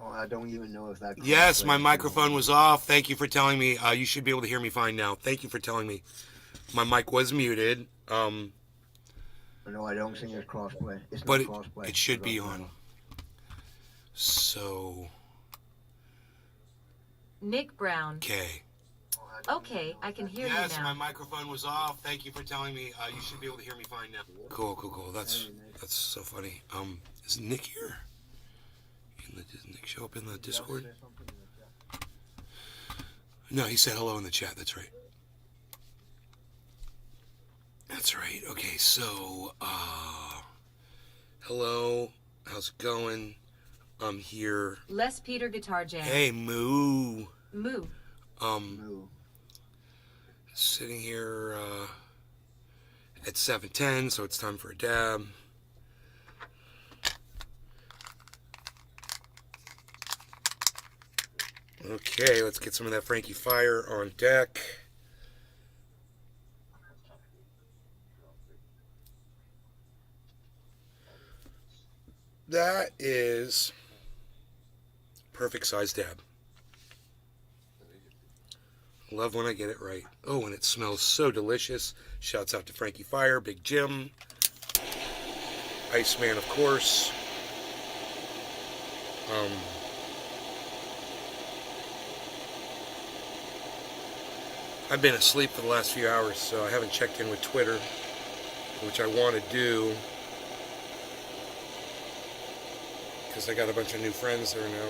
Oh, I don't even know if that Yes, my crossplay is still microphone on. was off. Thank you for telling me. You should be able to hear me fine now. Thank you for telling me. My mic was muted. No, I don't think it's crossplay. It's But not it crossplay should as be of on. now. So, Nick Brown. okay. Okay, I can hear you Yes, my now. microphone was off. Thank you for telling me. You should be able to hear me fine now. Cool, cool, cool. That's so funny. Is Nick here? Does Nick show up in the Discord? No, he said hello in the chat. That's right. That's right. Okay, so hello. How's it going? I'm here. Les Peter Guitar Jam. Hey, Moo. Moo. No. Sitting here at 7:10, so it's time for a dab. Okay, let's get some of that Frankie Fire on deck. That is perfect size dab. Love when I get it right. Oh, and it smells so delicious. Shouts out to Frankie Fire, Big Jim, Iceman, of course. I've been asleep for the last few hours, so I haven't checked in with Twitter, which I want to do, because I got a bunch of new friends there now.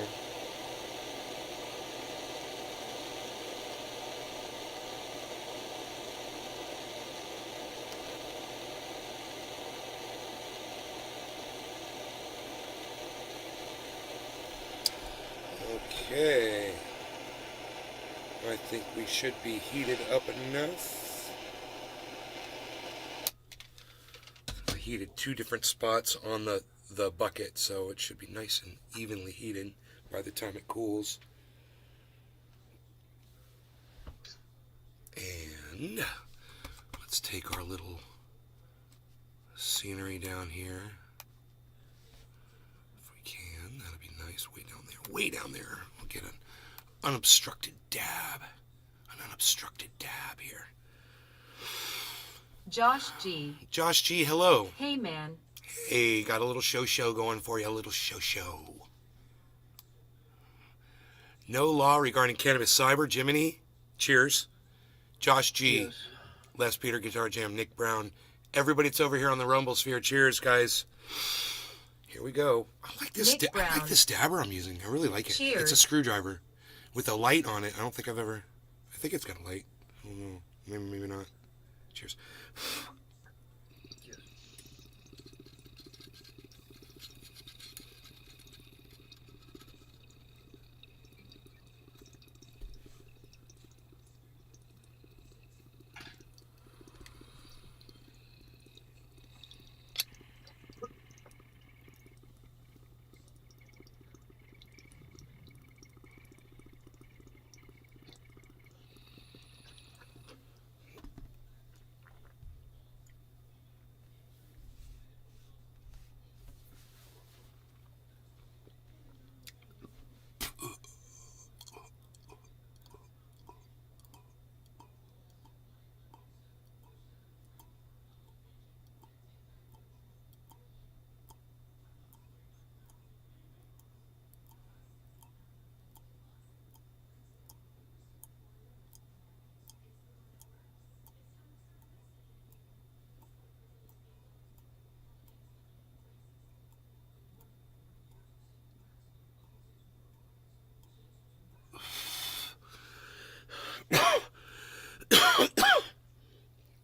Okay. I think we should be heated up enough. I heated 2 different spots on the bucket, so it should be nice and evenly heated by the time it cools. And let's take our little scenery down here. If we can, that'll be nice. Way down there. Way down there. We'll get an unobstructed dab. An unobstructed dab here. Josh G. Josh G, hello. Hey, man. Hey, got a little show going for you. A little show. No law regarding cannabis cyber. Jiminy, cheers. Josh G, Yes. Les Peter Guitar Jam, Nick Brown. Everybody that's over here on the Rumble Sphere, cheers, guys. Here we go. I like this. I like this dabber I'm using. I really like it. Cheers. It's a screwdriver with a light on it. I don't think I've ever. I think it's got a light. I don't know. Maybe not. Cheers.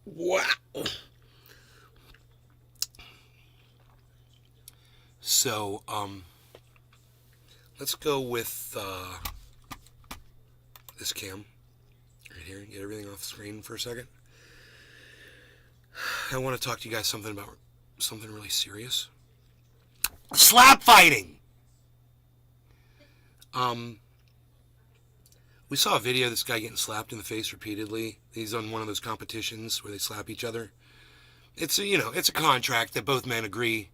Wow. So, let's go with this cam right here. Get everything off the screen for a second. I want to talk to you guys something really serious. Slap fighting. We saw a video of this guy getting slapped in the face repeatedly. He's on one of those competitions where they slap each other. It's a contract that both men agree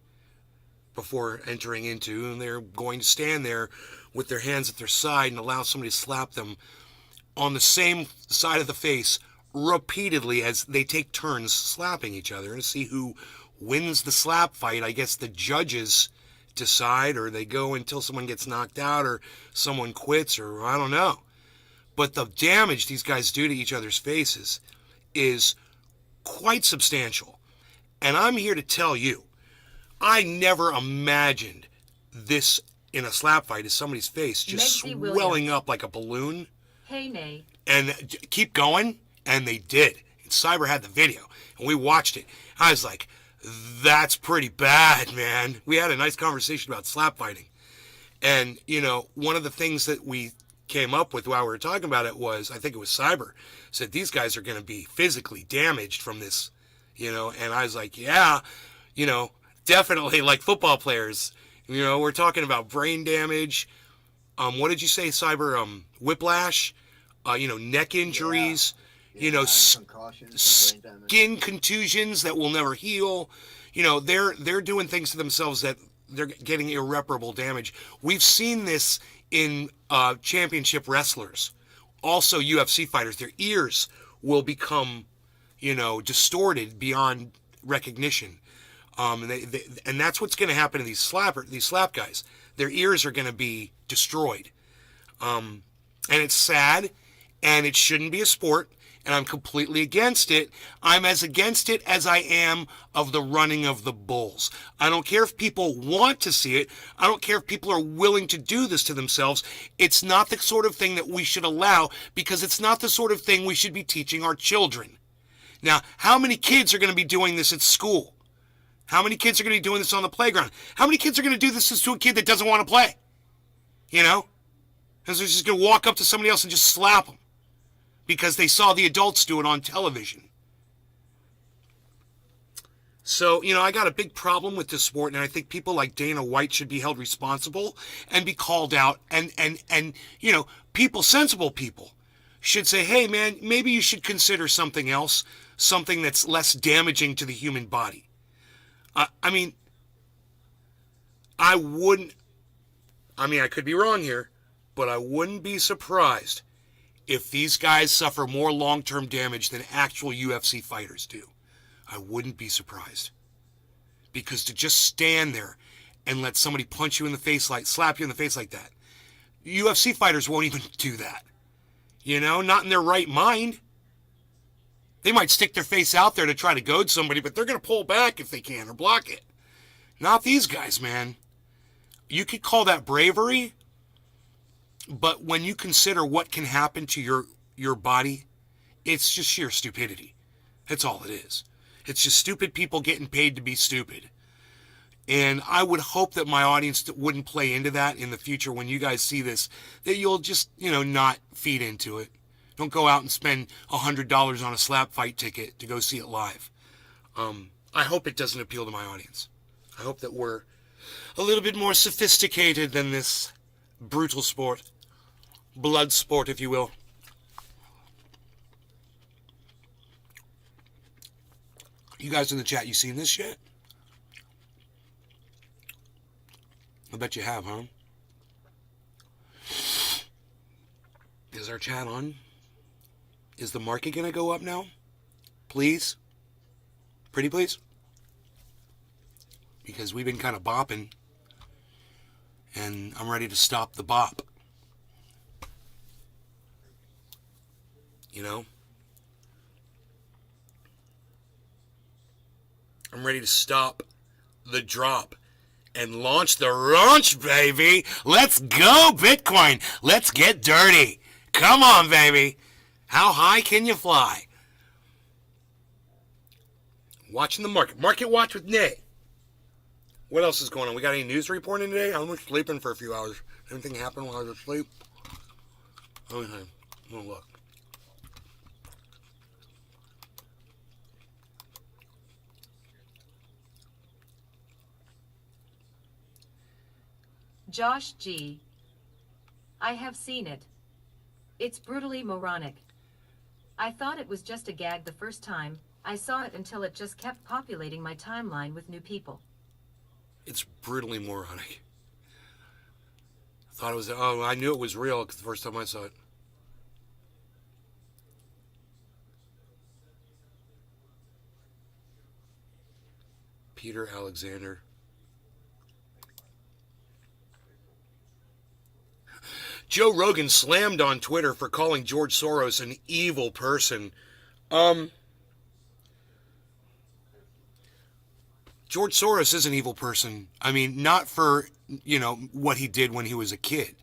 before entering into, and they're going to stand there with their hands at their side and allow somebody to slap them on the same side of the face repeatedly as they take turns slapping each other and see who wins the slap fight. I guess the judges decide, or they go until someone gets knocked out or someone quits, or I don't know. But the damage these guys do to each other's faces is quite substantial. And I'm here to tell you, I never imagined this in a slap fight, is somebody's face just Megzy swelling Williams. up like a balloon. Hey, Nay. And keep going, and they did. And Cyber had the video, and we watched it. I was like, that's pretty bad, man. We had a nice conversation about slap fighting. And, you know, one of the things that we came up with while we were talking about it was, I think it was Cyber, said these guys are going to be physically damaged from this, you know. And I was like, yeah, you know, definitely like football players. You know, we're talking about brain damage. What did you say, Cyber? Whiplash, you know, neck injuries, you know, concussions, brain damage. skin contusions that will never heal. You know, they're doing things to themselves that they're getting irreparable damage. We've seen this in championship wrestlers, also UFC fighters. Their ears will become, you know, distorted beyond recognition. And that's what's going to happen to these slap guys. Their ears are going to be destroyed. And it's sad, and it shouldn't be a sport, and I'm completely against it. I'm as against it as I am of the running of the bulls. I don't care if people want to see it. I don't care if people are willing to do this to themselves. It's not the sort of thing that we should allow, because it's not the sort of thing we should be teaching our children. Now, how many kids are going to be doing this at school? How many kids are going to be doing this on the playground? How many kids are going to do this to a kid that doesn't want to play? You know? Because they're just going to walk up to somebody else and just slap them because they saw the adults do it on television. So, you know, I got a big problem with this sport, and I think people like Dana White should be held responsible and be called out. And you know, people, sensible people, should say, hey, man, maybe you should consider something else, something that's less damaging to the human body. I mean, I could be wrong here, but I wouldn't be surprised if these guys suffer more long-term damage than actual UFC fighters do. I wouldn't be surprised. Because to just stand there and let somebody punch you in the face, slap you in the face like that, UFC fighters won't even do that. You know, not in their right mind. They might stick their face out there to try to goad somebody, but they're going to pull back if they can or block it. Not these guys, man. You could call that bravery, but when you consider what can happen to your body, it's just sheer stupidity. That's all it is. It's just stupid people getting paid to be stupid. And I would hope that my audience wouldn't play into that in the future when you guys see this, that you'll just, you know, not feed into it. Don't go out and spend $100 on a slap fight ticket to go see it live. I hope it doesn't appeal to my audience. I hope that we're a little bit more sophisticated than this brutal sport. Blood sport, if you will. You guys in the chat, you seen this yet? I bet you have, huh? Is our chat on? Is the market going to go up now? Please? Pretty please? Because we've been kind of bopping. And I'm ready to stop the bop. You know? I'm ready to stop the drop and launch the launch, baby. Let's go, Bitcoin. Let's get dirty. Come on, baby. How high can you fly? Watching the market. Market watch with Nay. What else is going on? We got any news reporting today? I was sleeping for a few hours. Anything happened while I was asleep? Okay. We'll look. Josh G. I have seen it. It's brutally moronic. I thought it was just a gag the first time I saw it until it just kept populating my timeline with new people. It's brutally moronic. Thought it was, oh, I knew it was real the first time I saw it. Peter Alexander. Joe Rogan slammed on Twitter for calling George Soros an evil person. George Soros is an evil person. I mean, not for, what he did when he was a kid.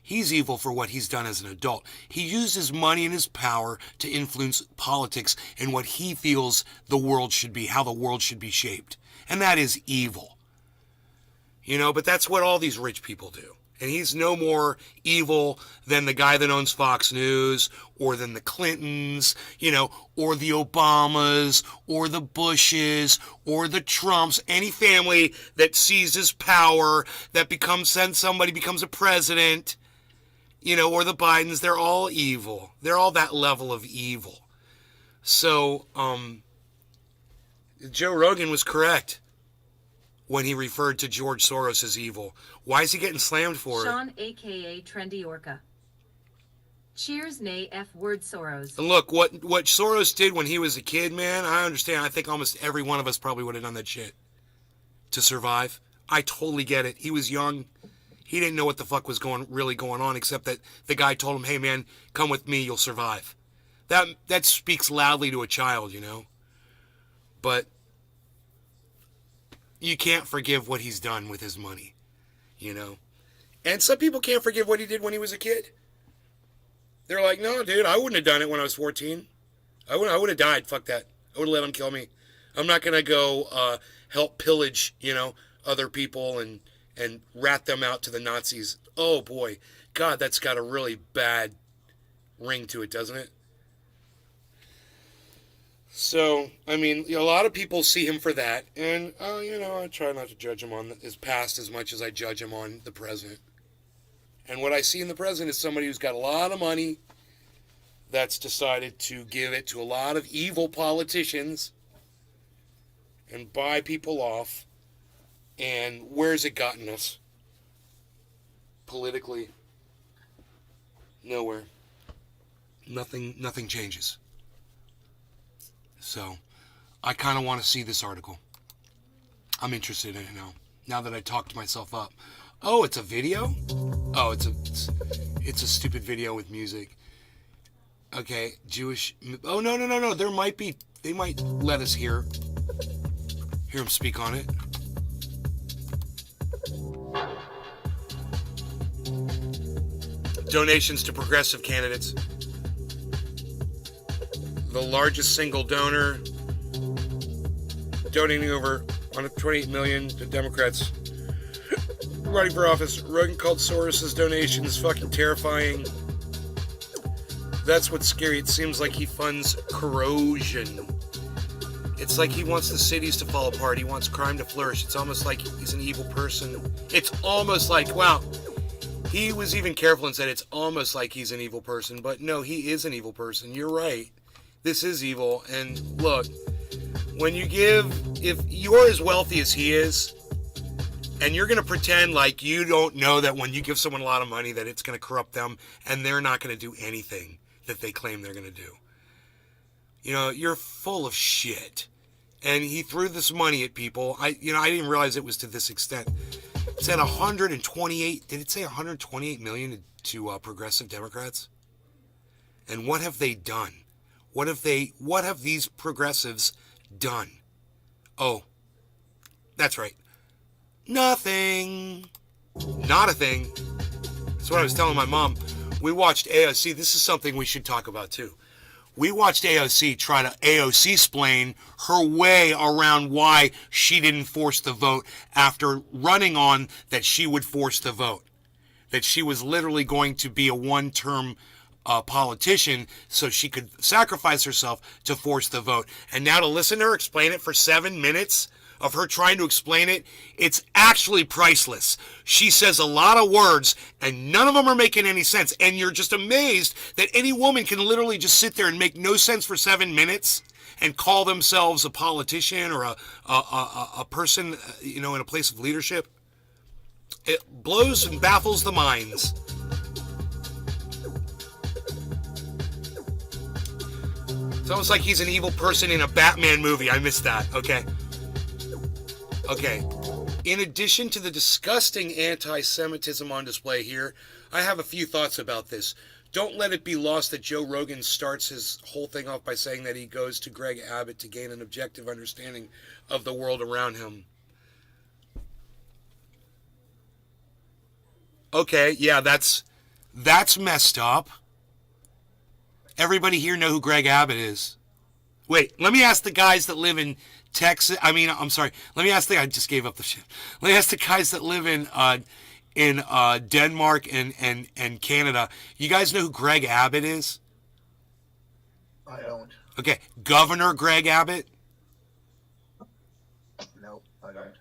He's evil for what he's done as an adult. He used his money and his power to influence politics and what he feels the world should be, how the world should be shaped. And that is evil. But that's what all these rich people do. And he's no more evil than the guy that owns Fox News, or than the Clintons, or the Obamas, or the Bushes, or the Trumps. Any family that seizes power, that then somebody becomes a president, or the Bidens, they're all evil. They're all that level of evil. So, Joe Rogan was correct when he referred to George Soros as evil. Why is he getting slammed for it? Sean, a.k.a. Trendy Orca. Cheers, nay, F word Soros. And look, what Soros did when he was a kid, man, I understand. I think almost every one of us probably would have done that shit to survive. I totally get it. He was young. He didn't know what the fuck was really going on, except that the guy told him, hey, man, come with me, you'll survive. That speaks loudly to a child, But you can't forgive what he's done with his money, And some people can't forgive what he did when he was a kid. They're like, no, dude, I wouldn't have done it when I was 14. I would have died. Fuck that. I would have let him kill me. I'm not going to go help pillage, other people and rat them out to the Nazis. Oh, boy. God, that's got a really bad ring to it, doesn't it? So, I mean, a lot of people see him for that, and, I try not to judge him on his past as much as I judge him on the present. And what I see in the present is somebody who's got a lot of money that's decided to give it to a lot of evil politicians and buy people off. And where's it gotten us? Politically, nowhere. Nothing changes. So, I kind of want to see this article. I'm interested in it now that I talked myself up. Oh, it's a video? Oh, it's a stupid video with music. Okay, Jewish... Oh, no. They might let us hear him speak on it. Donations to progressive candidates. The largest single donor, donating over $128 million to Democrats running for office. Rogan called Soros' donations fucking terrifying. That's what's scary. It seems like he funds corrosion. It's like he wants the cities to fall apart. He wants crime to flourish. It's almost like he's an evil person. It's almost like, wow. He was even careful and said it's almost like he's an evil person. But no, he is an evil person. You're right. This is evil. And look, when you give, if you're as wealthy as he is, and you're going to pretend like you don't know that when you give someone a lot of money that it's going to corrupt them and they're not going to do anything that they claim they're going to do. You're full of shit. And he threw this money at people. I didn't realize it was to this extent. It said 128, did it say 128 million to progressive Democrats? And what have they done? What have these progressives done? Oh, that's right. Nothing. Not a thing. That's what I was telling my mom. We watched AOC. This is something we should talk about too. We watched AOC try to AOC-splain her way around why she didn't force the vote after running on that she would force the vote. That she was literally going to be a one-term politician so she could sacrifice herself to force the vote. And now to listen to her explain it for 7 minutes of her trying to explain it, it's actually priceless. She says a lot of words and none of them are making any sense. And you're just amazed that any woman can literally just sit there and make no sense for 7 minutes and call themselves a politician or a person, in a place of leadership. It blows and baffles the minds. It's almost like he's an evil person in a Batman movie. I missed that. Okay. Okay. In addition to the disgusting anti-Semitism on display here, I have a few thoughts about this. Don't let it be lost that Joe Rogan starts his whole thing off by saying that he goes to Greg Abbott to gain an objective understanding of the world around him. Okay, yeah, that's messed up. Everybody here know who Greg Abbott is. Wait, let me ask the guys that live in Texas. I'm sorry. Let me ask I just gave up the shit. Let me ask the guys that live in Denmark and Canada. You guys know who Greg Abbott is? I don't. Okay, Governor Greg Abbott. Nope, I don't.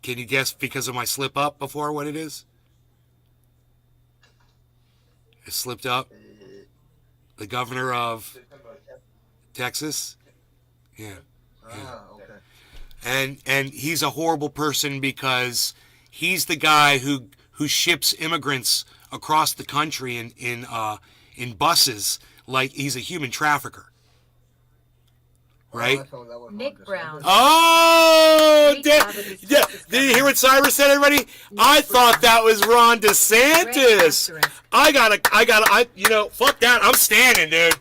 Can you guess because of my slip up before what it is? It slipped up. The governor of Texas. Yeah. Ah, okay. And he's a horrible person because he's the guy who ships immigrants across the country in buses like he's a human trafficker. Right? Nick Brown. Oh, did you hear what Cyrus said, everybody? I thought that was Ron DeSantis. Fuck that. I'm standing, dude.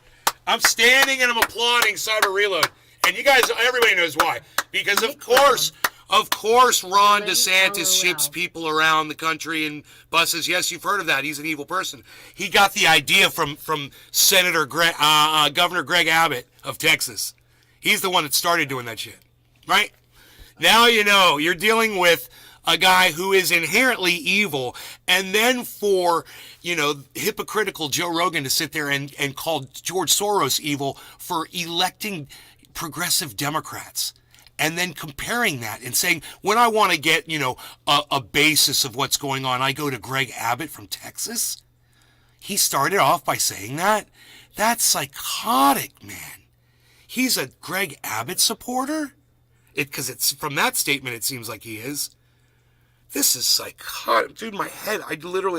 I'm standing and I'm applauding Cyber Reload. And you guys, everybody knows why. Because of course, Ron DeSantis ships people around the country in buses. Yes, you've heard of that. He's an evil person. He got the idea from Governor Greg Abbott of Texas. He's the one that started doing that shit, right? Now you know you're dealing with a guy who is inherently evil, and then for, hypocritical Joe Rogan to sit there and call George Soros evil for electing progressive Democrats, and then comparing that and saying, when I want to get, a basis of what's going on, I go to Greg Abbott from Texas. He started off by saying that. That's psychotic, man. He's a Greg Abbott supporter? Because it's from that statement, it seems like he is. This is psychotic. Dude, my head, I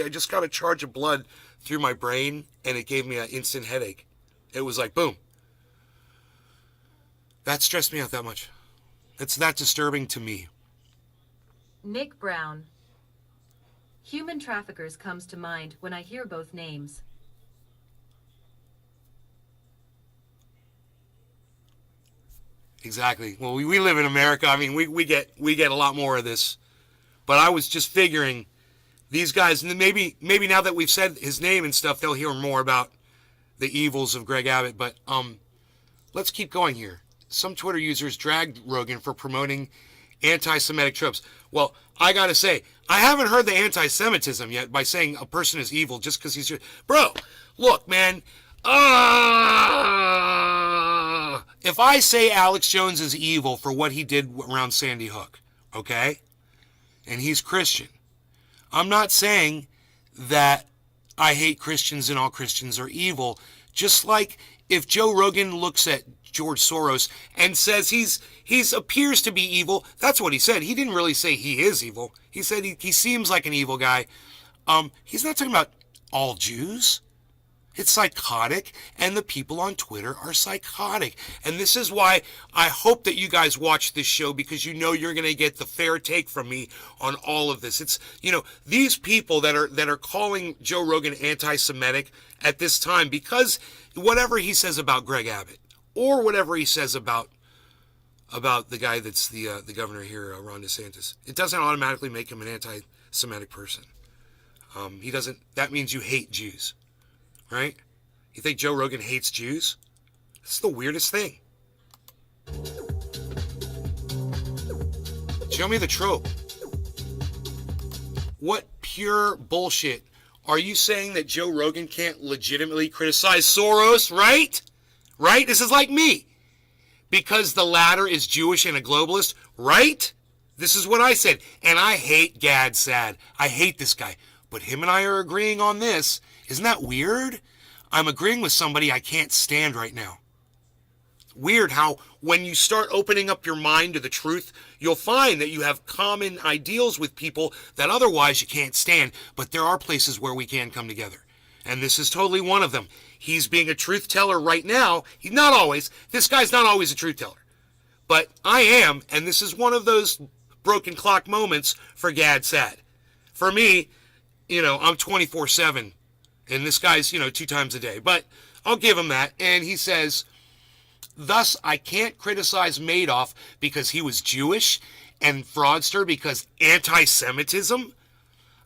just got a charge of blood through my brain, and it gave me an instant headache. It was like, boom. That stressed me out that much. It's that disturbing to me. Nick Brown. Human traffickers comes to mind when I hear both names. Exactly. Well, we live in America. I mean, we get a lot more of this. But I was just figuring these guys, and maybe now that we've said his name and stuff, they'll hear more about the evils of Greg Abbott. But let's keep going here. Some Twitter users dragged Rogan for promoting anti-Semitic tropes. Well, I got to say, I haven't heard the anti-Semitism yet by saying a person is evil just because he's... Bro, look, man. If I say Alex Jones is evil for what he did around Sandy Hook, okay, and he's Christian, I'm not saying that I hate Christians and all Christians are evil. Just like if Joe Rogan looks at George Soros and says he's appears to be evil, that's what he said. He didn't really say he is evil. He said he seems like an evil guy. He's not talking about all Jews. It's psychotic, and the people on Twitter are psychotic. And this is why I hope that you guys watch this show, because you know you're going to get the fair take from me on all of this. It's, these people that are calling Joe Rogan anti-Semitic at this time, because whatever he says about Greg Abbott, or whatever he says about the guy that's the governor here, Ron DeSantis, it doesn't automatically make him an anti-Semitic person. He doesn't. That means you hate Jews. Right? You think Joe Rogan hates Jews? It's the weirdest thing. Show me the trope. What pure bullshit. Are you saying that Joe Rogan can't legitimately criticize Soros, right? Right? This is like me. Because the latter is Jewish and a globalist, right? This is what I said. And I hate Gad Saad. I hate this guy. But him and I are agreeing on this. Isn't that weird? I'm agreeing with somebody I can't stand right now. weird how when you start opening up your mind to the truth, you'll find that you have common ideals with people that otherwise you can't stand. But there are places where we can come together. And this is totally one of them. He's being a truth teller right now. He's not always. This guy's not always a truth teller. But I am, and this is one of those broken clock moments for Gad Saad. For me, I'm 24/7, and this guy's, 2 times a day. But I'll give him that. And he says, thus, I can't criticize Madoff because he was Jewish and fraudster because anti-Semitism.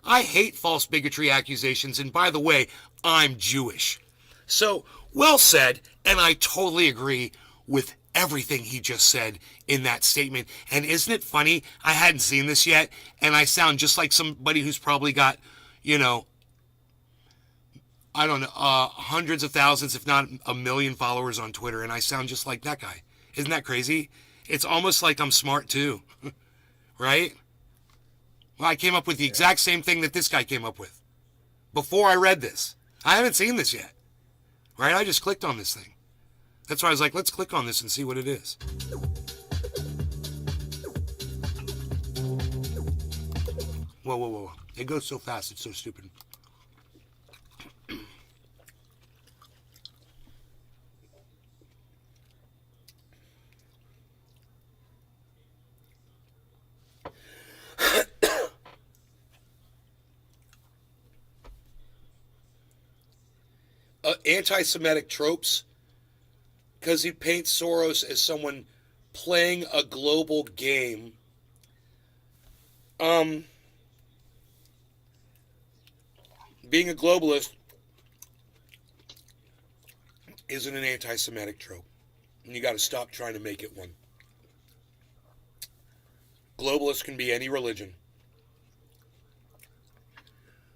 I hate false bigotry accusations, and by the way, I'm Jewish. So, well said, and I totally agree with everything he just said in that statement. And isn't it funny? I hadn't seen this yet, and I sound just like somebody who's probably got, I don't know, hundreds of thousands, if not a million followers on Twitter, and I sound just like that guy. Isn't that crazy? It's almost like I'm smart too, right? Well, I came up with the exact same thing that this guy came up with before I read this. I haven't seen this yet, right? I just clicked on this thing. That's why I was like, let's click on this and see what it is. Whoa, whoa, whoa. It goes so fast, it's so stupid. Anti-Semitic tropes, because he paints Soros as someone playing a global game. Being a globalist isn't an anti-Semitic trope, and you got to stop trying to make it one. Globalists can be any religion.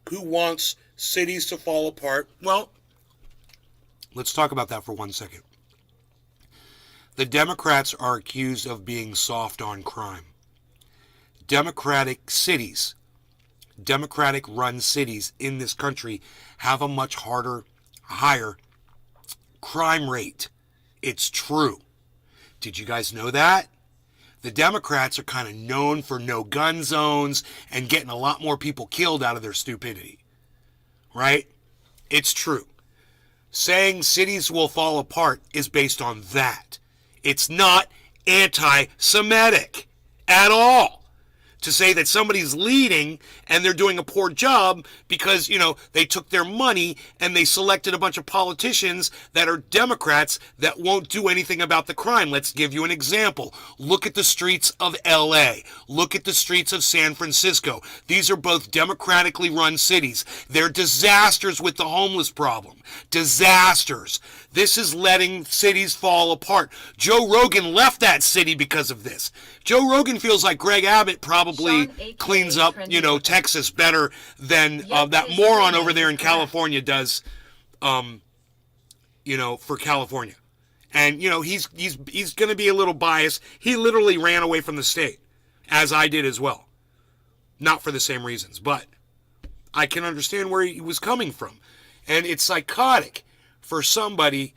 Who wants cities to fall apart? Well, let's talk about that for 1 second. The Democrats are accused of being soft on crime. Democratic cities, Democratic-run cities in this country have a much higher crime rate. It's true. Did you guys know that? The Democrats are kind of known for no-gun zones and getting a lot more people killed out of their stupidity. Right? It's true. Saying cities will fall apart is based on that. It's not anti-Semitic at all. To say that somebody's leading and they're doing a poor job because, they took their money and they selected a bunch of politicians that are Democrats that won't do anything about the crime. Let's give you an example. Look at the streets of LA. Look at the streets of San Francisco. These are both democratically run cities. They're disasters with the homeless problem. Disasters. This is letting cities fall apart. Joe Rogan left that city because of this. Joe Rogan feels like Greg Abbott probably cleans up, Texas better than that moron over there in California does, for California. And, he's going to be a little biased. He literally ran away from the state, as I did as well. Not for the same reasons, but I can understand where he was coming from. And it's psychotic for somebody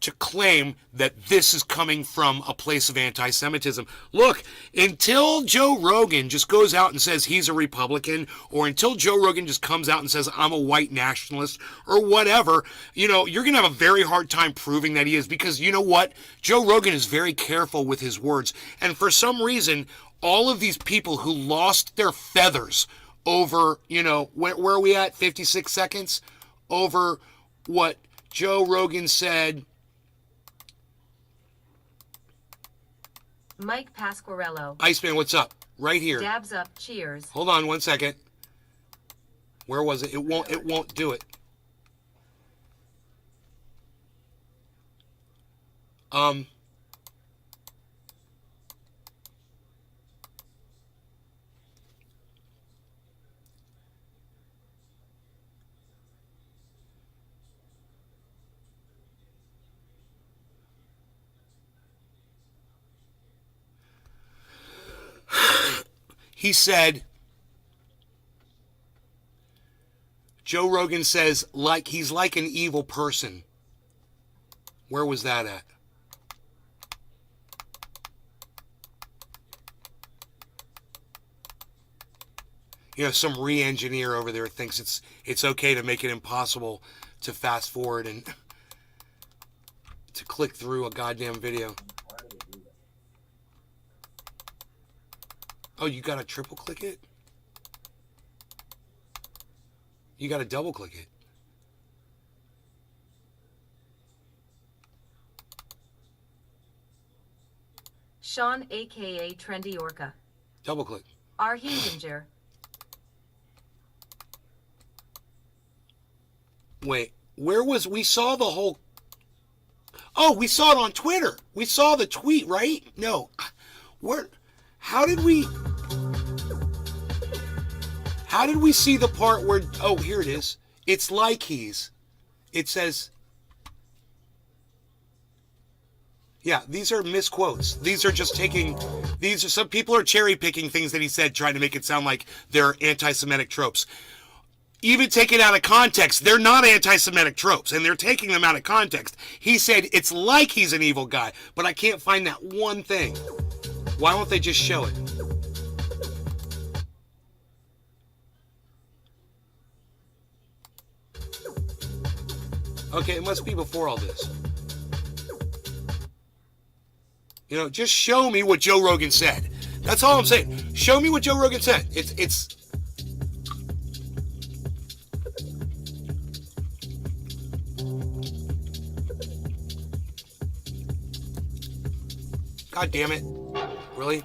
to claim that this is coming from a place of anti-Semitism. Look, until Joe Rogan just goes out and says he's a Republican, or until Joe Rogan just comes out and says I'm a white nationalist, or whatever, you're going to have a very hard time proving that he is, because you know what? Joe Rogan is very careful with his words. And for some reason, all of these people who lost their feathers over, where are we at? 56 seconds? Over what Joe Rogan said. Mike Pasquarello. Iceman, what's up? Right here. Dabs up. Cheers. Hold on 1 second. Where was it? It won't do it. He said, Joe Rogan says, he's like an evil person. Where was that at? some re-engineer over there thinks it's okay to make it impossible to fast forward and to click through a goddamn video. Oh, you gotta triple click it? You gotta double click it. Sean, aka Trendy Orca. Double click. R. Hindinger. Wait, we saw the whole... Oh, we saw it on Twitter. We saw the tweet, right? No. How did we see the part where... Oh, here it is. It's like it says... Yeah, these are misquotes. These are just some people are cherry picking things that he said, trying to make it sound like they're anti-Semitic tropes. Even taken out of context, they're not anti-Semitic tropes, and they're taking them out of context. He said it's like he's an evil guy, but I can't find that one thing. Why don't they just show it? Okay, it must be before all this. Just show me what Joe Rogan said. That's all I'm saying. Show me what Joe Rogan said. It's God damn it. Really?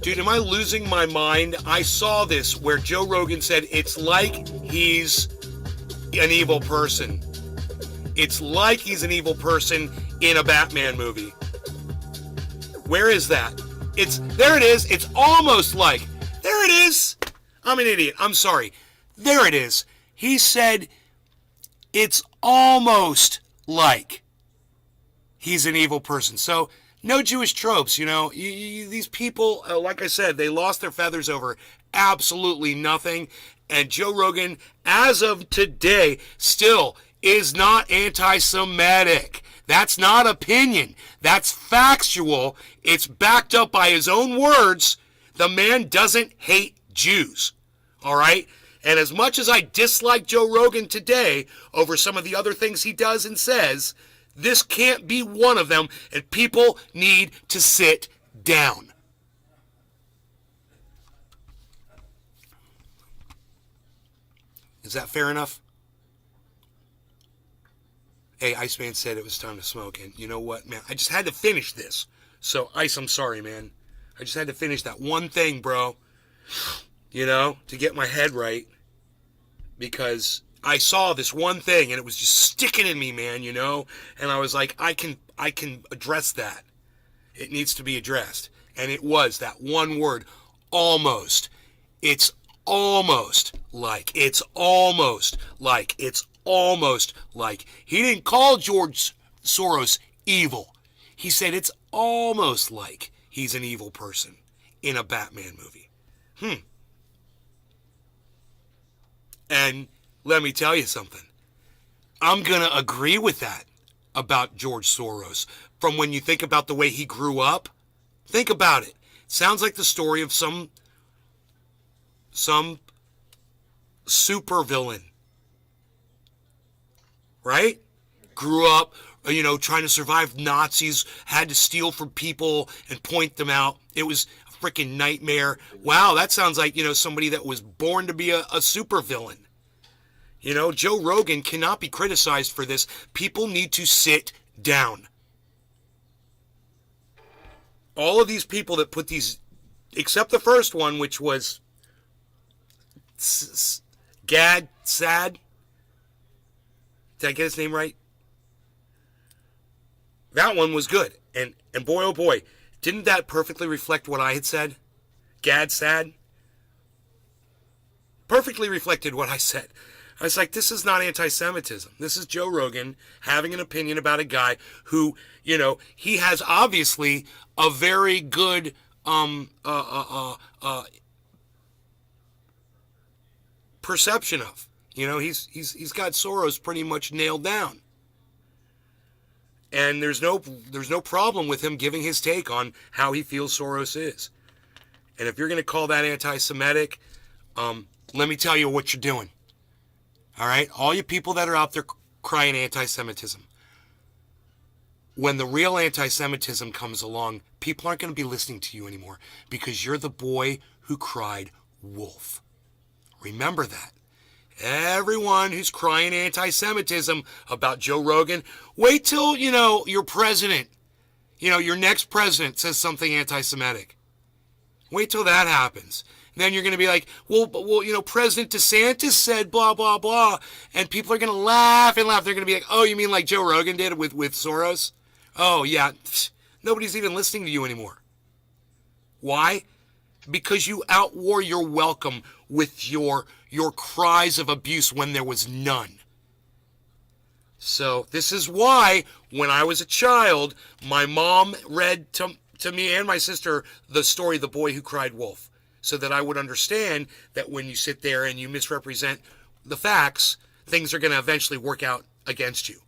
Dude, am I losing my mind? I saw this where Joe Rogan said it's like he's an evil person. It's like he's an evil person in a Batman movie. Where is that? There it is. It's almost like. There it is. I'm an idiot. I'm sorry. There it is. He said it's almost like he's an evil person. So, no Jewish tropes, these people, like I said, they lost their feathers over absolutely nothing. And Joe Rogan, as of today, still is not anti-Semitic. That's not opinion. That's factual. It's backed up by his own words. The man doesn't hate Jews. All right? And as much as I dislike Joe Rogan today over some of the other things he does and says, this can't be one of them, and people need to sit down. Is that fair enough? Hey, Iceman said it was time to smoke, and you know what, man? I just had to finish this. So, Ice, I'm sorry, man. I just had to finish that one thing, bro. To get my head right. Because I saw this one thing and it was just sticking in me, man, and I was like, I can address that. It needs to be addressed. And it was that one word, almost. It's almost like. It's almost like. It's almost like. He didn't call George Soros evil. He said it's almost like he's an evil person in a Batman movie. And let me tell you something. I'm going to agree with that about George Soros. From when you think about the way he grew up, think about it. Sounds like the story of some supervillain. Right? Grew up, trying to survive Nazis, had to steal from people and point them out. It was a freaking nightmare. Wow, that sounds like, somebody that was born to be a supervillain. Joe Rogan cannot be criticized for this. People need to sit down. All of these people that put these, except the first one, which was Gad Sad. Did I get his name right? That one was good. And boy, oh boy, didn't that perfectly reflect what I had said? Gad Sad? Perfectly reflected what I said. I was like, this is not anti-Semitism. This is Joe Rogan having an opinion about a guy who, he has obviously a very good perception of. He's got Soros pretty much nailed down. And there's no problem with him giving his take on how he feels Soros is. And if you're going to call that anti-Semitic, let me tell you what you're doing. All right? All you people that are out there crying anti-Semitism. When the real anti-Semitism comes along, people aren't going to be listening to you anymore because you're the boy who cried wolf. Remember that. Everyone who's crying anti-Semitism about Joe Rogan, wait till, your president, your next president says something anti-Semitic. Wait till that happens. Then you're going to be like, well, President DeSantis said blah, blah, blah. And people are going to laugh and laugh. They're going to be like, oh, you mean like Joe Rogan did with Soros? Oh, yeah. Nobody's even listening to you anymore. Why? Because you outwore your welcome with your cries of abuse when there was none. So this is why when I was a child, my mom read to me and my sister the story, The Boy Who Cried Wolf, so that I would understand that when you sit there and you misrepresent the facts, things are going to eventually work out against you.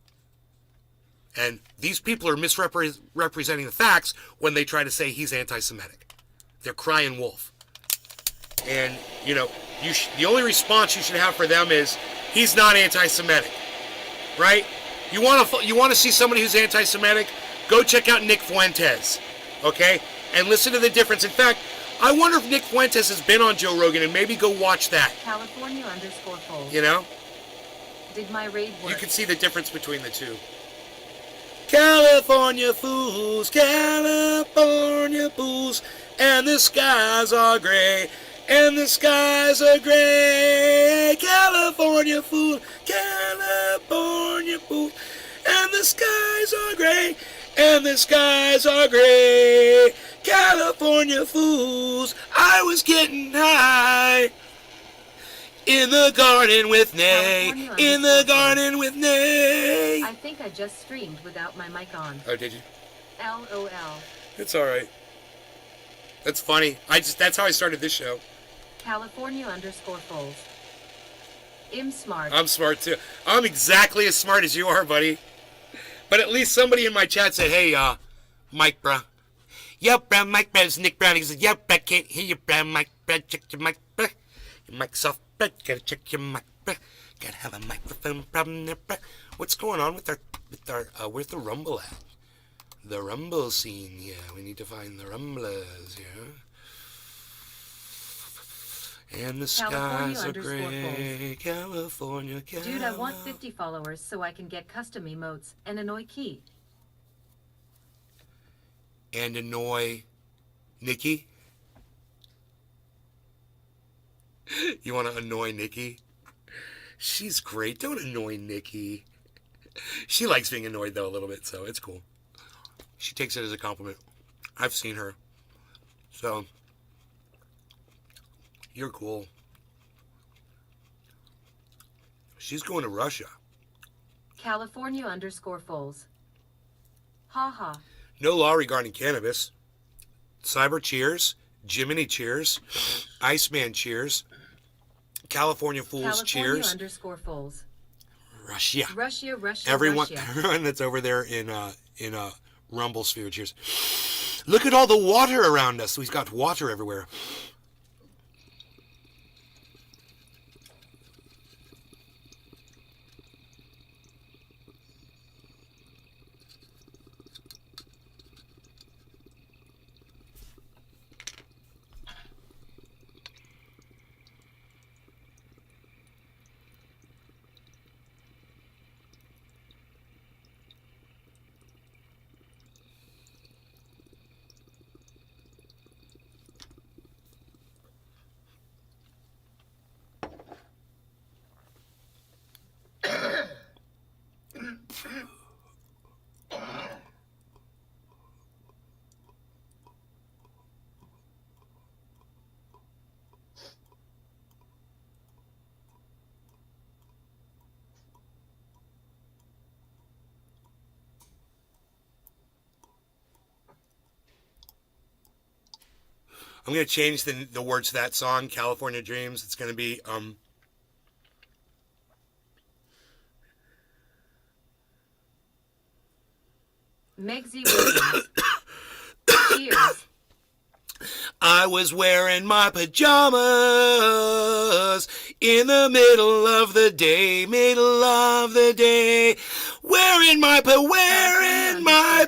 And these people are misrepresenting the facts when they try to say he's anti-Semitic. They're crying wolf. And, the only response you should have for them is, he's not anti-Semitic. Right? You want to see somebody who's anti-Semitic? Go check out Nick Fuentes. Okay? And listen to the difference. In fact, I wonder if Nick Fuentes has been on Joe Rogan, and maybe go watch that. California_Foles. Did my raid work? You can see the difference between the two. California fools, California fools, and the skies are gray, and the skies are gray. California fool, California fool, and the skies are gray, and the skies are gray. California fools, I was getting high. In the garden with Nay. In the garden with Nay. I think I just streamed without my mic on. Oh, did you? LOL. It's alright. That's funny. That's how I started this show. California_Foles. I'm smart. I'm smart too. I'm exactly as smart as you are, buddy. But at least somebody in my chat said, hey, Mike, bruh. Yep, bruh, Mike, bruh. It's Nick Brown. He said, yep, I can't hear you, bruh, Mike, bruh. Check your mic, bruh. Your mic's off, bruh. Gotta check your mic, bruh. Gotta have a microphone problem there, bruh. What's going on with our, where's the Rumble at? The Rumble scene, yeah. We need to find the Rumblers, yeah. And the skies are gray, California. Dude, I want 50 followers so I can get custom emotes and annoy Key. And annoy Nikki? You want to annoy Nikki? She's great. Don't annoy Nikki. She likes being annoyed, though, a little bit, so it's cool. She takes it as a compliment. I've seen her. So, you're cool. She's going to Russia. California_Foles. Ha ha. No law regarding cannabis. Cyber cheers. Jiminy cheers. Iceman cheers. California Fools cheers. California_Foles. Russia. Russia. Everyone that's over there in Rumble Sphere cheers. Look at all the water around us. We've got water everywhere. I'm going to change the words to that song, California Dreams. It's going to be, Megsy Williams. Cheers. I was wearing my pajamas in the middle of the day, wearing my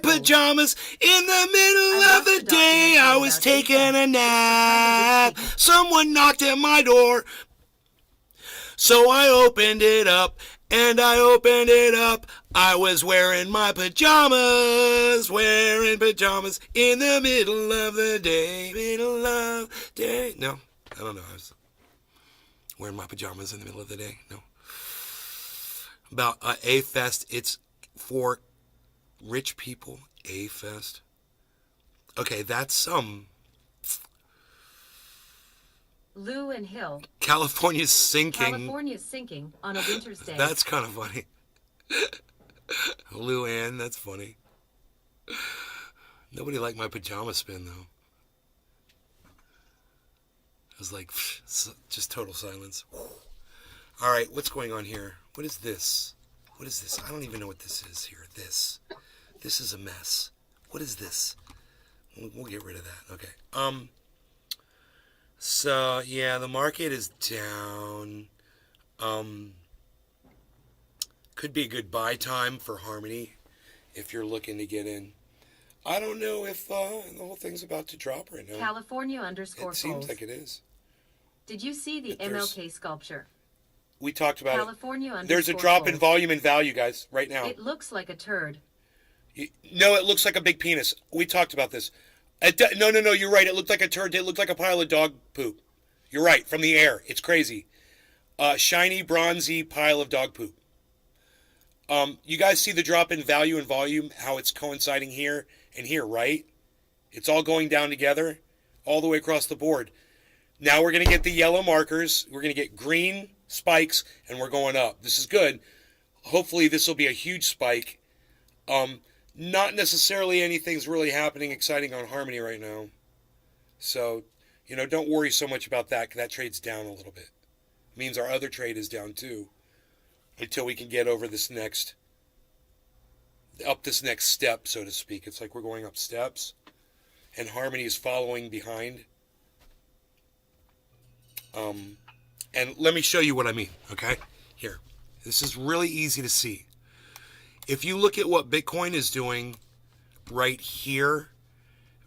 pajamas in the middle of the day. I was taking a nap. Someone knocked at my door. So I opened it up, and I opened it up. I was wearing my pajamas, in the middle of the day, No, I don't know. I was wearing my pajamas in the middle of the day. No. About A-Fest, it's for rich people. A-Fest. Okay, that's Lou and Hill. California's sinking. California's sinking on a winter's day. That's kind of funny. Luann, that's funny. Nobody liked my pajama spin, though. It was like, just total silence. All right, what's going on here? What is this? What is this? I don't even know what this is here. This is a mess. What is this? We'll get rid of that. Okay. So, yeah, the market is down. Could be a good buy time for Harmony if you're looking to get in. I don't know if the whole thing's about to drop right now. California _ It seems like it is. Did you see the MLK sculpture? We talked about California it. There's a drop in volume and value, guys, right now. It looks like a turd. No, it looks like a big penis. We talked about this. No, you're right. It looked like a turd. It looked like a pile of dog poop. You're right, from the air. It's crazy. Shiny, bronzy pile of dog poop. You guys see the drop in value and volume, how it's coinciding here and here, right? It's all going down together, all the way across the board. Now we're going to get the yellow markers. We're going to get green spikes, and we're going up. This is good. Hopefully this will be a huge spike. Not necessarily anything's really happening exciting on Harmony right now. So, don't worry so much about that, because that trade's down a little bit. It means our other trade is down too, until we can get over this next step, so to speak. It's like we're going up steps, and Harmony is following behind. And let me show you what I mean, okay? Here. This is really easy to see. If you look at what Bitcoin is doing right here,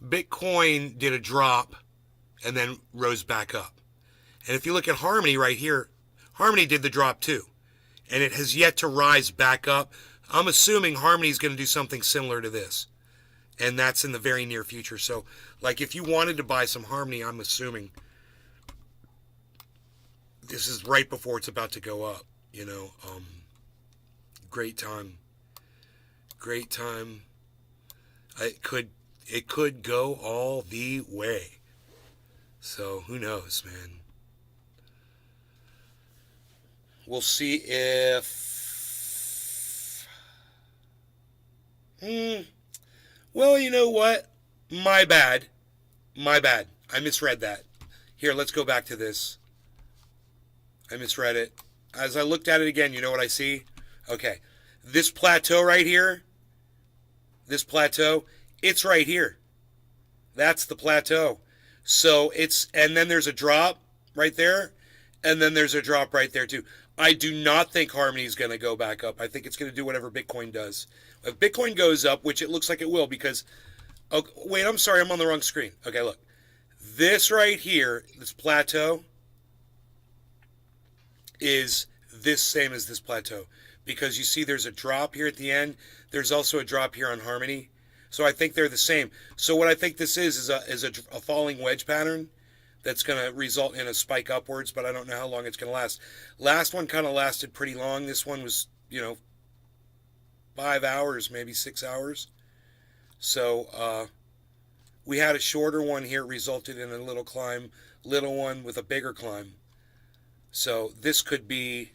Bitcoin did a drop and then rose back up. And if you look at Harmony right here, Harmony did the drop too. And it has yet to rise back up. I'm assuming Harmony is going to do something similar to this. And that's in the very near future. So, like, if you wanted to buy some Harmony, I'm assuming this is right before it's about to go up. Great time. Great time. It could go all the way. So, who knows, man. We'll see if... Well, you know what? My bad. I misread that. Here, let's go back to this. I misread it. As I looked at it again, you know what I see? Okay. This plateau right here, it's right here. That's the plateau. So and then there's a drop right there, and then there's a drop right there too. I do not think Harmony is going to go back up. I think it's going to do whatever Bitcoin does. If Bitcoin goes up, which it looks like it will, because... Oh, wait, I'm sorry, I'm on the wrong screen. Okay, look. This right here, this plateau, is this same as this plateau. Because you see there's a drop here at the end. There's also a drop here on Harmony. So I think they're the same. So what I think this is a falling wedge pattern that's going to result in a spike upwards, but I don't know how long it's going to last. Last one kind of lasted pretty long. This one was, 5 hours, maybe 6 hours. So we had a shorter one here. It resulted in a little climb, little one with a bigger climb. So this could be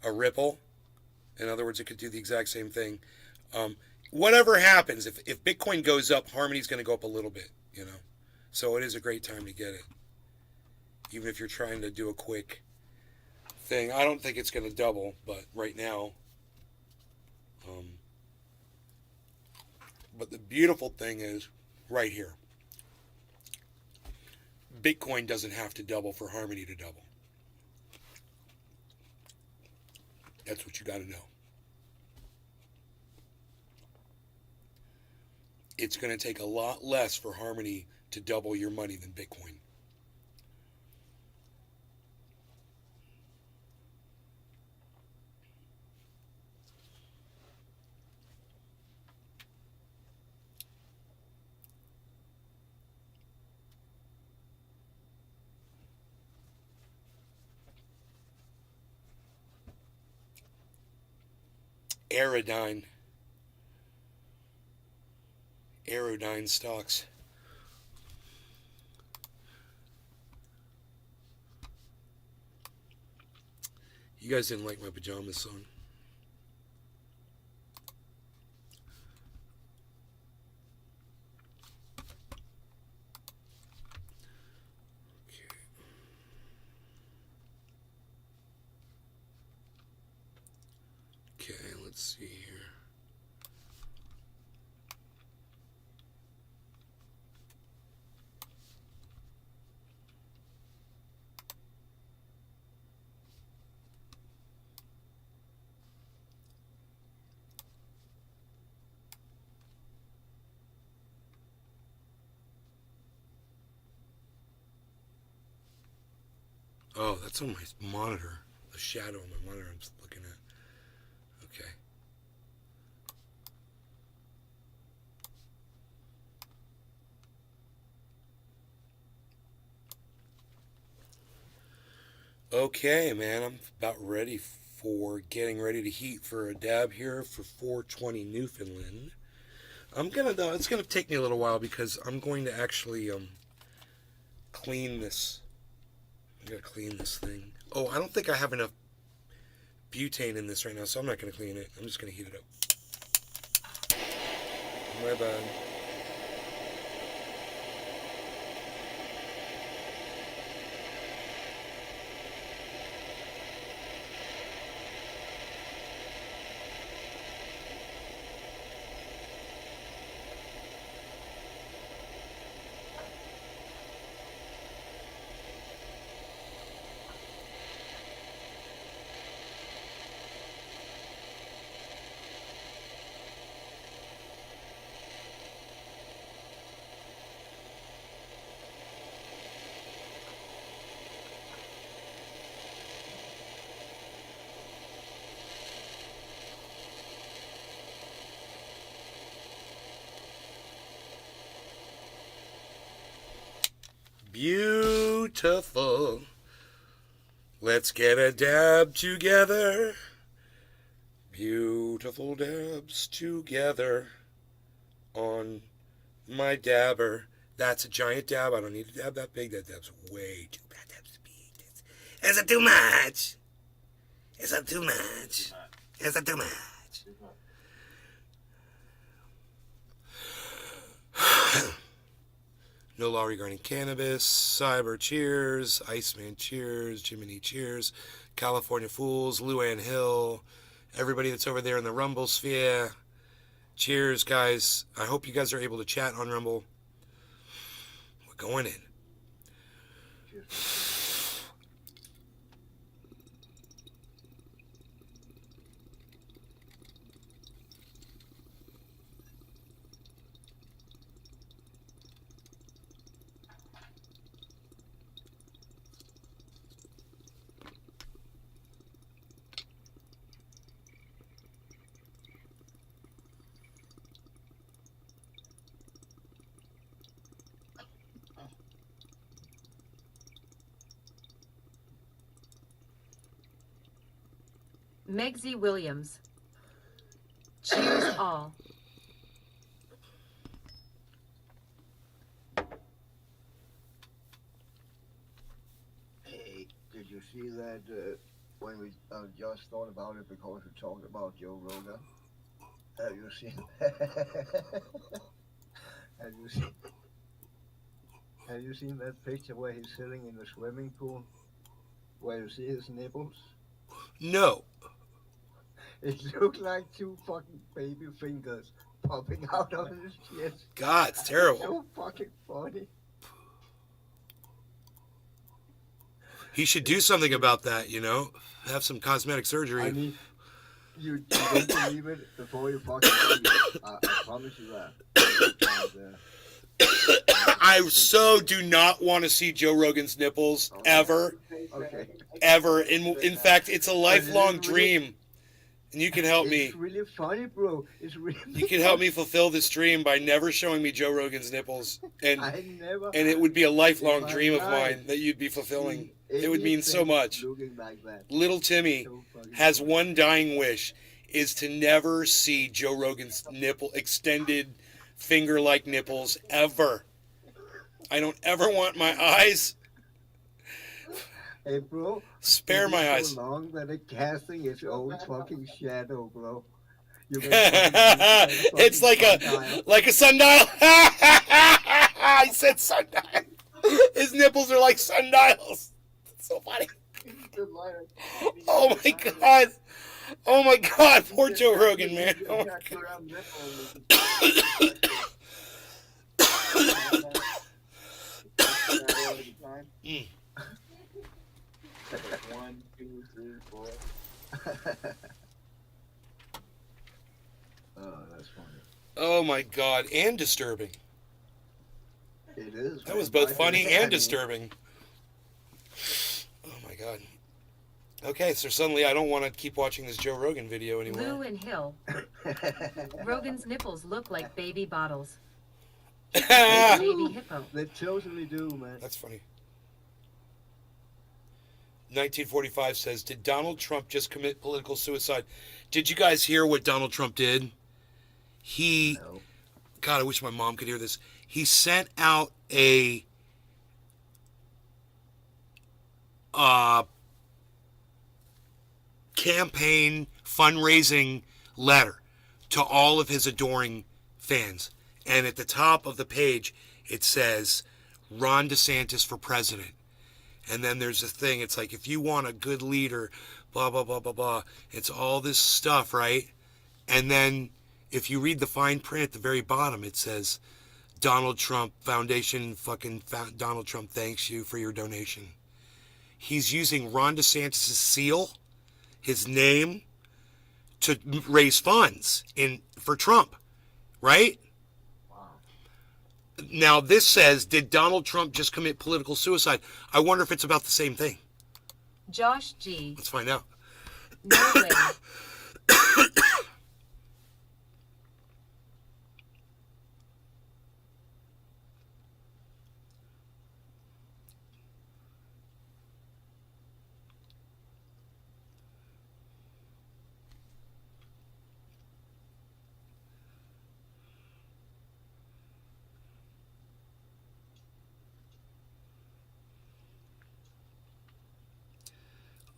a ripple. In other words, it could do the exact same thing. Whatever happens, if Bitcoin goes up, Harmony's going to go up a little bit, So it is a great time to get it. Even if you're trying to do a quick thing. I don't think it's going to double, but right now. But the beautiful thing is, right here, Bitcoin doesn't have to double for Harmony to double. That's what you got to know. It's going to take a lot less for Harmony to double your money than Bitcoin. Aerodyne stocks. You guys didn't like my pajamas song. Okay, let's see here. Oh, that's on my monitor. The shadow on my monitor I'm looking at. Okay. Okay, man, I'm about ready for getting ready to heat for a dab here for 420 Newfoundland. It's gonna take me a little while because I'm going to actually clean this. I'm gonna clean this thing. Oh, I don't think I have enough butane in this right now, so I'm not gonna clean it. I'm just gonna heat it up. My bad. Beautiful. Let's get a dab together. Beautiful dabs together on my dabber. That's a giant dab. I don't need a dab that big. That dab's way too bad. That's big. Is it too much? Is it too much? Is it too much? No law regarding cannabis, Cyber cheers, Iceman cheers, Jiminy cheers, California Fools, Luann Hill, everybody that's over there in the Rumble sphere. Cheers, guys. I hope you guys are able to chat on Rumble. We're going in. Cheers. Megsy Williams. Cheers all. Hey, did you see that when we just thought about it because we talked about Joe Rogan? Have you seen? have you seen? Have you seen that picture where he's sitting in the swimming pool, where you see his nipples? No. It looked like two fucking baby fingers popping out of his chest. God, it's terrible. So fucking funny. He should do something about that, you know? Have some cosmetic I surgery. mean, you don't believe it before you fucking see it. I promise you that. And, I so do not want to see Joe Rogan's nipples ever, okay. ever. In fact, it's a lifelong dream. And you can help me. It's really funny, bro. It's really. You can help me fulfill this dream by never showing me Joe Rogan's nipples, and I never. it would be a lifelong in my dream of life mine that you'd be fulfilling. seen It would mean so anything much. Looking like that. Little Timmy So fucking has funny. one dying wish, is to never see Joe Rogan's nipple, extended finger-like nipples, ever. I don't ever want my eyes. Hey, bro. Spare it my is eyes. So long that it's casting its own fucking shadow, bro. You can fucking use that It's like fucking a sundial. I said sundial. His nipples are like sundials. It's so funny. Oh my god. Oh my god. Poor Joe Rogan, man. Oh my God. Mm. 1, 2, 3, 4. Oh, that's funny. Oh my god. And disturbing. It is. That was man. both funny and I mean, disturbing. Oh my god. Okay, so suddenly I don't want to keep watching this Joe Rogan video Lou anymore. and Hill. Rogan's nipples look like baby bottles. That's Baby hippo. They totally do, man. funny. 1945 says, did Donald Trump just commit political suicide? Did you guys hear what Donald Trump did? He, No. God, I wish my mom could hear this. He sent out a campaign fundraising letter to all of his adoring fans. And at the top of the page, it says, Ron DeSantis for president. And then there's a thing, it's like, if you want a good leader, blah, blah, blah, blah, blah. It's all this stuff, right? And then if you read the fine print at the very bottom, it says, Donald Trump Foundation, Donald Trump thanks you for your donation. He's using Ron DeSantis' seal, his name, to raise funds for Trump, right? Now, this says, did Donald Trump just commit political suicide? I wonder if it's about the same thing. Josh G. Let's find out. No way.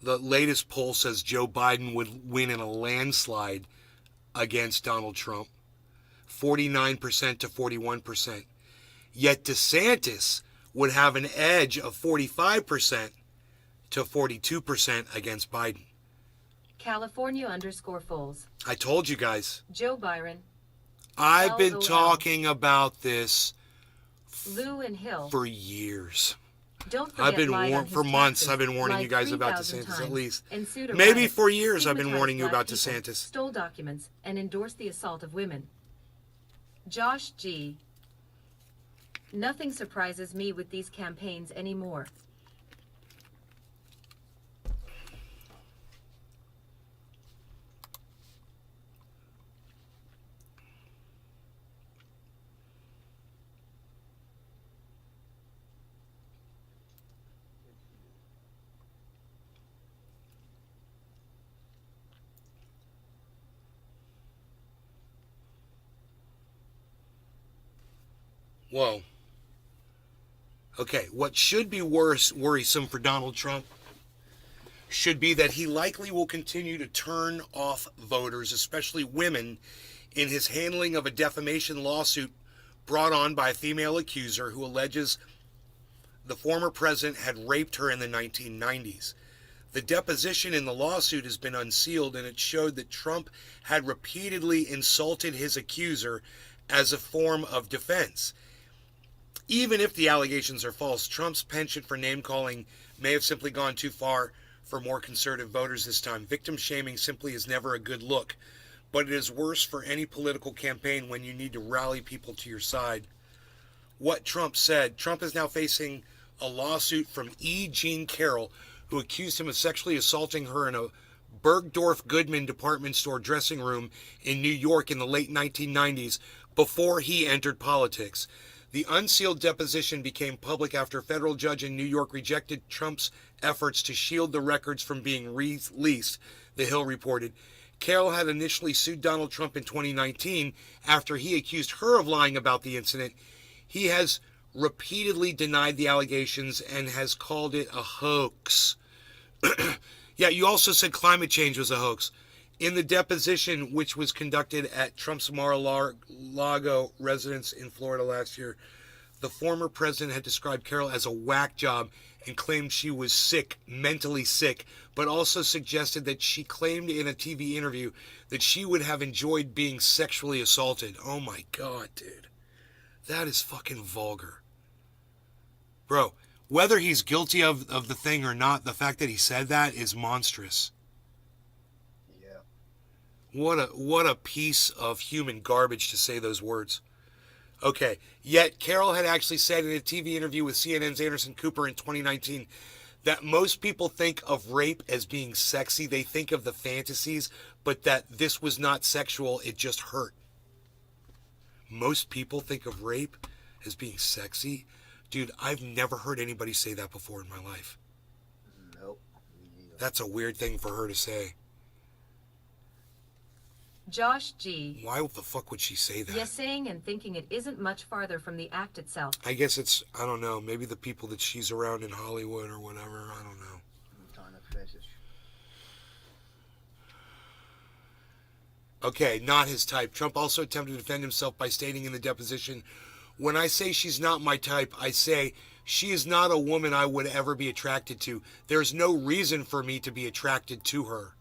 The latest poll says Joe Biden would win in a landslide against Donald Trump, 49% to 41%. Yet DeSantis would have an edge of 45% to 42% against Biden. California_Foles. I told you guys. Joe Byron. I've been LOL. talking about this Lou and Hill. for years. Don't forget I've been lied on warned his for months. taxes I've been warning like you guys about 3,000 DeSantis at times, least. and sued a Maybe riot, for years I've been stigmatized warning you black about people, DeSantis. Stole documents and endorsed the assault of women. Josh G. Nothing surprises me with these campaigns anymore. Whoa. Okay, what should be worrisome for Donald Trump should be that he likely will continue to turn off voters, especially women, in his handling of a defamation lawsuit brought on by a female accuser who alleges the former president had raped her in the 1990s. The deposition in the lawsuit has been unsealed, and it showed that Trump had repeatedly insulted his accuser as a form of defense. Even if the allegations are false, Trump's penchant for name-calling may have simply gone too far for more conservative voters this time. Victim shaming simply is never a good look, but it is worse for any political campaign when you need to rally people to your side. What Trump said: Trump is now facing a lawsuit from E. Jean Carroll, who accused him of sexually assaulting her in a Bergdorf Goodman department store dressing room in New York in the late 1990s before he entered politics. The unsealed deposition became public after a federal judge in New York rejected Trump's efforts to shield the records from being released, The Hill reported. Carroll had initially sued Donald Trump in 2019 after he accused her of lying about the incident. He has repeatedly denied the allegations and has called it a hoax. Yeah, you also said climate change was a hoax. In the deposition, which was conducted at Trump's Mar-a-Lago residence in Florida last year, the former president had described Carroll as a whack job and claimed she was sick, mentally sick, but also suggested that she claimed in a TV interview that she would have enjoyed being sexually assaulted. Oh my God, dude. That is fucking vulgar. Bro, whether he's guilty of the thing or not, the fact that he said that is monstrous. Yeah. What a piece of human garbage to say those words. Okay, yet Carroll had actually said in a TV interview with CNN's Anderson Cooper in 2019 that most people think of rape as being sexy. They think of the fantasies, but that this was not sexual, it just hurt. Most people think of rape as being sexy? Dude, I've never heard anybody say that before in my life. Nope. Me neither. That's a weird thing for her to say. Josh G. Why the fuck would she say that? Yes, saying and thinking it isn't much farther from the act itself. I guess it's, I don't know, maybe the people that she's around in Hollywood or whatever, I don't know. Some kind of fetish. Okay, not his type. Trump also attempted to defend himself by stating in the deposition, "When I say she's not my type, I say she is not a woman I would ever be attracted to. There's no reason for me to be attracted to her."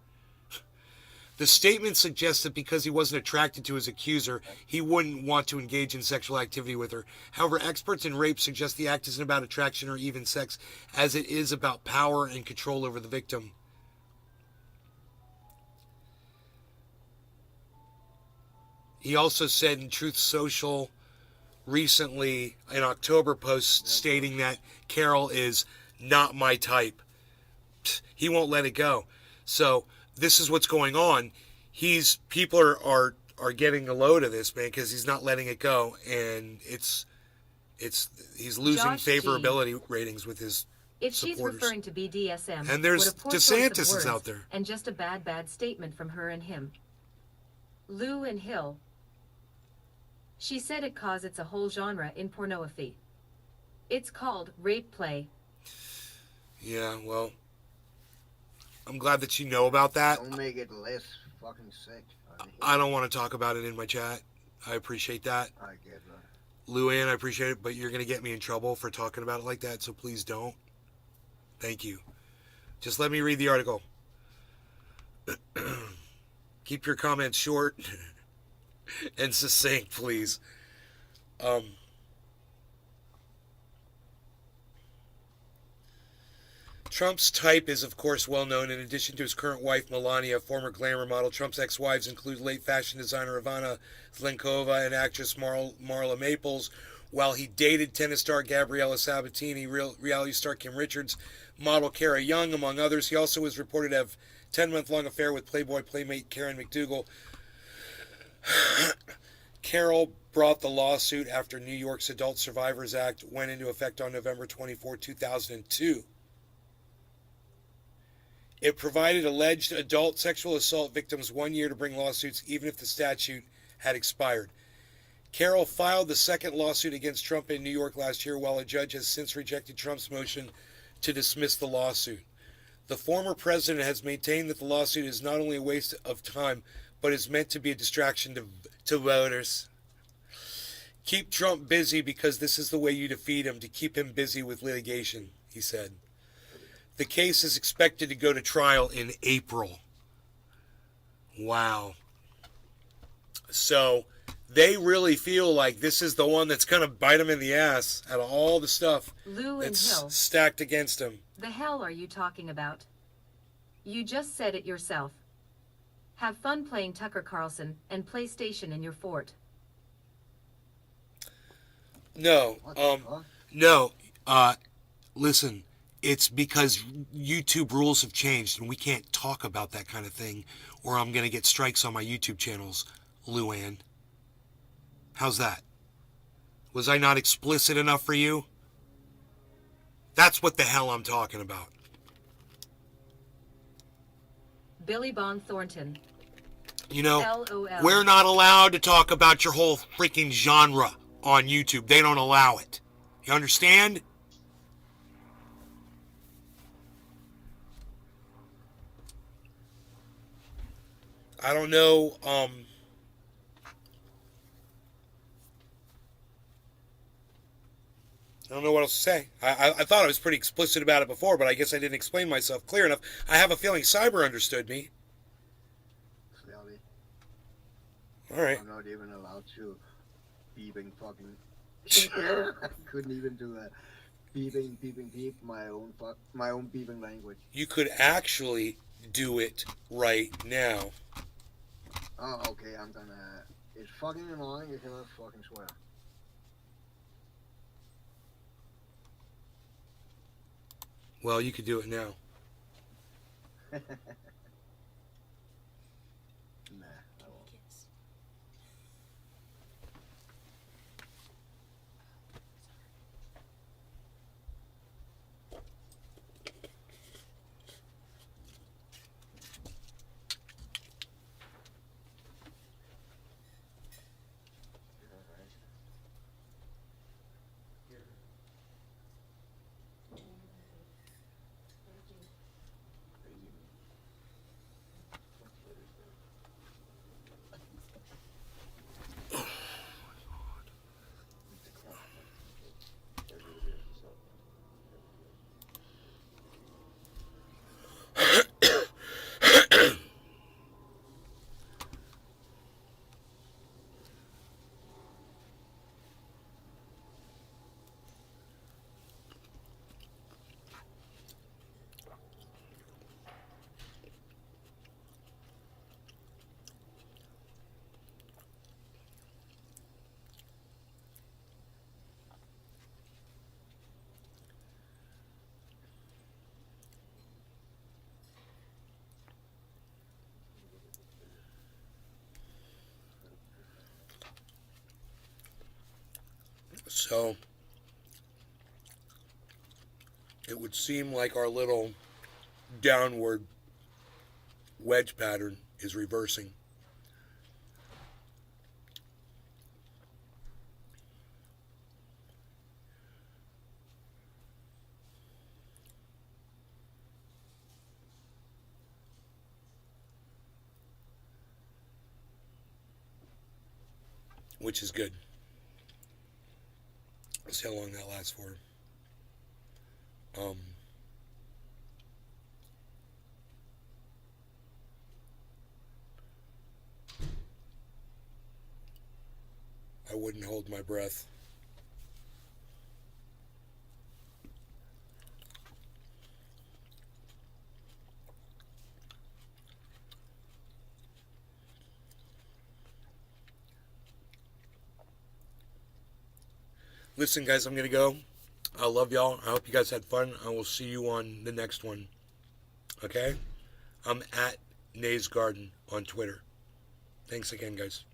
The statement suggests that because he wasn't attracted to his accuser, he wouldn't want to engage in sexual activity with her. However, experts in rape suggest the act isn't about attraction or even sex, as it is about power and control over the victim. He also said in Truth Social recently, an October post, stating that Carroll is not my type. He won't let it go. So this is what's going on. People are getting a load of this, man, because he's not letting it go, and he's losing Josh G. favorability ratings with his If she's supporters. referring to BDSM, And there's what a poor choice DeSantis of is words, out there. and just a bad statement from her and him. Lou and Hill. She said it 'cause it's a whole genre in pornography. It's called rape play. Yeah, well, I'm glad that you know about that. Don't make it less fucking sick. I don't want to talk about it in my chat. I appreciate that. I get that. Luann, I appreciate it, but you're going to get me in trouble for talking about it like that, so please don't. Thank you. Just let me read the article. Keep your comments short and succinct, please. Trump's type is, of course, well known. In addition to his current wife, Melania, former glamour model, Trump's ex-wives include late fashion designer Ivana Zlenkova and actress Marla Maples. While he dated tennis star Gabriella Sabatini, reality star Kim Richards, model Kara Young, among others, he also was reported to have a 10-month-long affair with Playboy playmate Karen McDougal. Carroll brought the lawsuit after New York's Adult Survivors Act went into effect on November 24, 2002. It provided alleged adult sexual assault victims 1 year to bring lawsuits even if the statute had expired. Carroll filed the second lawsuit against Trump in New York last year, while a judge has since rejected Trump's motion to dismiss the lawsuit. The former president has maintained that the lawsuit is not only a waste of time, but is meant to be a distraction to voters. Keep Trump busy because this is the way you defeat him, to keep him busy with litigation, he said. The case is expected to go to trial in April. Wow. So they really feel like this is the one that's going to bite them in the ass out of all the stuff Lou and that's Hill. stacked against them. The hell are you talking about? You just said it yourself. Have fun playing Tucker Carlson and PlayStation in your fort. No, What the fuck? no, listen, it's because YouTube rules have changed and we can't talk about that kind of thing or I'm going to get strikes on my YouTube channels, Luann. How's that? Was I not explicit enough for you? That's what the hell I'm talking about. Billy Bond Thornton. You know, LOL. we're not allowed to talk about your whole freaking genre on YouTube. They don't allow it. You understand? I don't know, I don't know what else to say. I thought I was pretty explicit about it before, but I guess I didn't explain myself clear enough. I have a feeling Cyber understood me. Clearly, All right. I'm not even allowed to beeping fucking. I couldn't even do that. Beeping, beep. My own beeping language. You could actually do it right now. Oh, okay. I'm gonna. It's fucking annoying. You cannot fucking swear. Well, you could do it now. Nah, I won't. So, it would seem like our little downward wedge pattern is reversing. Which is good. Let's see how long that lasts for. I wouldn't hold my breath. Listen, guys, I'm going to go. I love y'all. I hope you guys had fun. I will see you on the next one. Okay? I'm at Nays Garden on Twitter. Thanks again, guys.